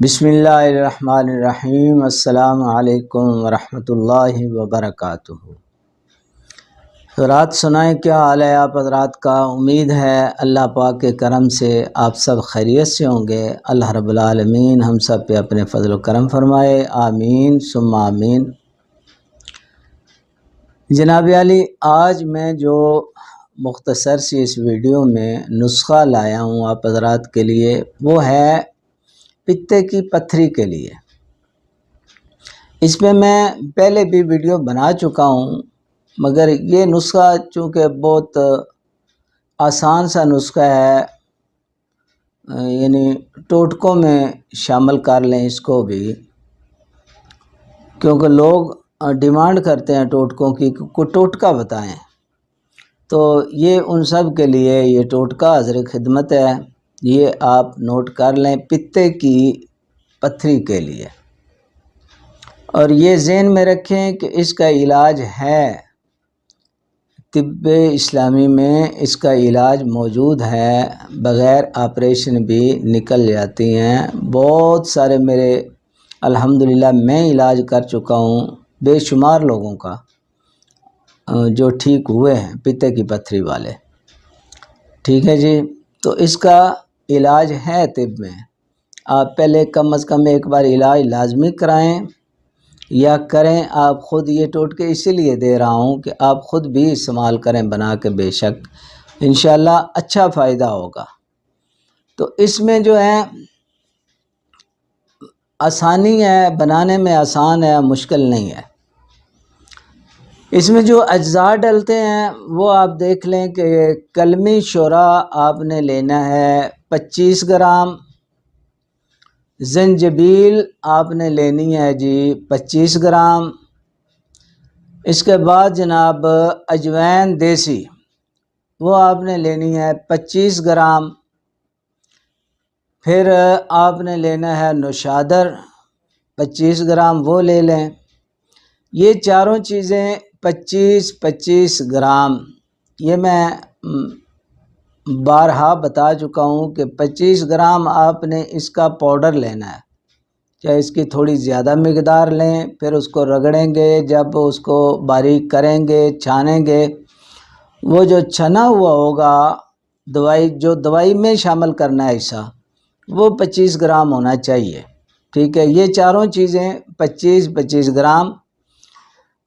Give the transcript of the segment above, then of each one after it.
بسم اللہ الرحمن الرحیم۔ السلام علیکم ورحمۃ اللہ وبرکاتہ۔ حضرات سنائیں، کیا حال ہے آپ حضرات کا؟ امید ہے اللہ پاک کے کرم سے آپ سب خیریت سے ہوں گے۔ اللہ رب العالمین ہم سب پہ اپنے فضل و کرم فرمائے، آمین ثم آمین۔ جناب علی، آج میں جو مختصر سی اس ویڈیو میں نسخہ لایا ہوں آپ حضرات کے لیے، وہ ہے پتے کی پتھری کے لیے۔ اس میں پہلے بھی ویڈیو بنا چکا ہوں، مگر یہ نسخہ چونکہ بہت آسان سا نسخہ ہے، یعنی ٹوٹکوں میں شامل کر لیں اس کو بھی، کیونکہ لوگ ڈیمانڈ کرتے ہیں ٹوٹکوں کی، کوئی ٹوٹکا بتائیں، تو یہ ان سب کے لیے یہ ٹوٹکا حاضر خدمت ہے۔ یہ آپ نوٹ کر لیں، پتے کی پتھری کے لیے، اور یہ ذہن میں رکھیں کہ اس کا علاج ہے، طب اسلامی میں اس کا علاج موجود ہے، بغیر آپریشن بھی نکل جاتی ہیں۔ بہت سارے میرے الحمدللہ میں علاج کر چکا ہوں، بے شمار لوگوں کا جو ٹھیک ہوئے ہیں پتے کی پتھری والے۔ ٹھیک ہے جی، تو اس کا علاج ہے طب میں۔ آپ پہلے کم از کم ایک بار علاج لازمی کرائیں یا کریں آپ خود۔ یہ ٹوٹکے اسی لیے دے رہا ہوں کہ آپ خود بھی استعمال کریں بنا کے، بے شک انشاءاللہ اچھا فائدہ ہوگا۔ تو اس میں جو ہے آسانی ہے، بنانے میں آسان ہے، مشکل نہیں ہے۔ اس میں جو اجزاء ڈلتے ہیں وہ آپ دیکھ لیں کہ کلمی شورا آپ نے لینا ہے 25 گرام، زنجبیل آپ نے لینی ہے جی 25 گرام، اس کے بعد جناب اجوین دیسی وہ آپ نے لینی ہے 25 گرام، پھر آپ نے لینا ہے نوشادر 25 گرام، وہ لے لیں۔ یہ چاروں چیزیں 25 گرام، یہ میں بارہا بتا چکا ہوں کہ 25 گرام آپ نے اس کا پاؤڈر لینا ہے، چاہے اس کی تھوڑی زیادہ مقدار لیں، پھر اس کو رگڑیں گے، جب اس کو باریک کریں گے، چھانیں گے، وہ جو چھنا ہوا ہوگا دوائی میں شامل کرنا ہے حصہ، وہ 25 گرام ہونا چاہیے۔ ٹھیک ہے، یہ چاروں چیزیں 25 گرام۔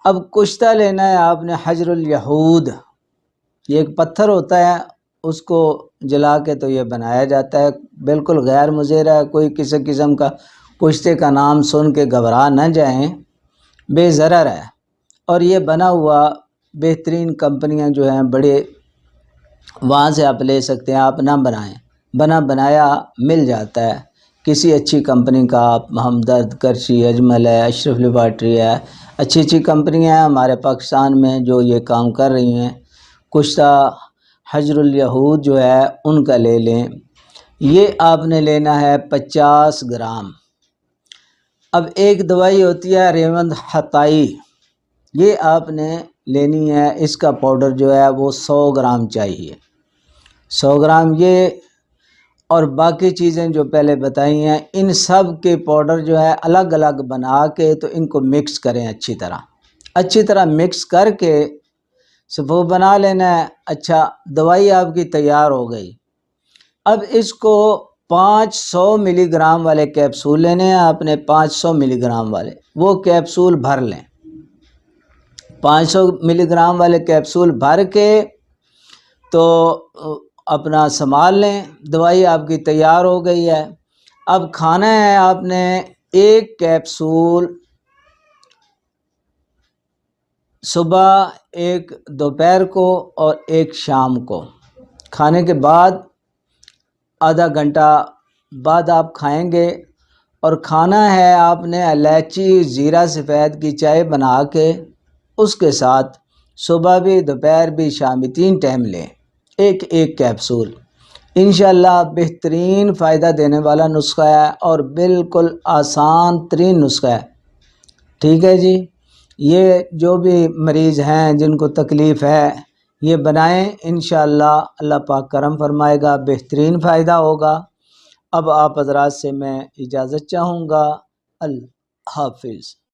اب کشتہ لینا ہے آپ نے حجر الیہود، یہ ایک پتھر ہوتا ہے، اس کو جلا کے تو یہ بنایا جاتا ہے، بالکل غیر مضر ہے، کوئی کسی قسم کا کشتے کا نام سن کے گھبرا نہ جائیں، بے ضرر ہے۔ اور یہ بنا ہوا بہترین کمپنیاں جو ہیں بڑے، وہاں سے آپ لے سکتے ہیں، آپ نہ بنائیں، بنایا مل جاتا ہے کسی اچھی کمپنی کا۔ آپ ہمدرد، کرشی، اجمل ہے، اشرف لیبارٹری ہے، اچھی کمپنیاں ہیں ہمارے پاکستان میں جو یہ کام کر رہی ہیں۔ کشتہ حجر الیہود جو ہے ان کا لے لیں، یہ آپ نے لینا ہے 50 گرام۔ اب ایک دوائی ہوتی ہے ریوند ہتائی، یہ آپ نے لینی ہے، اس کا پاؤڈر جو ہے وہ 100 گرام چاہیے، 100 گرام یہ، اور باقی چیزیں جو پہلے بتائی ہیں ان سب کے پاؤڈر جو ہے الگ الگ بنا کے تو ان کو مکس کریں اچھی طرح مکس کر کے وہ بنا لینا ہے۔ اچھا، دوائی آپ کی تیار ہو گئی۔ اب اس کو 500 ملی گرام والے کیپسول لینے ہیں آپ نے، 500 ملی گرام والے، وہ کیپسول بھر لیں، 500 ملی گرام والے کیپسول بھر کے تو اپنا سنبھال لیں۔ دوائی آپ کی تیار ہو گئی ہے۔ اب کھانا ہے آپ نے ایک کیپسول صبح، ایک دوپہر کو اور ایک شام کو، کھانے کے بعد آدھا گھنٹہ بعد آپ کھائیں گے۔ اور کھانا ہے آپ نے الائچی زیرہ سفید کی چائے بنا کے، اس کے ساتھ صبح بھی، دوپہر بھی، شام بھی، 3 ٹائم لیں ایک کیپسول۔ انشاءاللہ بہترین فائدہ دینے والا نسخہ ہے اور بالکل آسان ترین نسخہ ہے۔ ٹھیک ہے جی، یہ جو بھی مریض ہیں جن کو تکلیف ہے یہ بنائیں، انشاءاللہ اللہ پاک کرم فرمائے گا، بہترین فائدہ ہوگا۔ اب آپ حضرات سے میں اجازت چاہوں گا۔ اللہ حافظ۔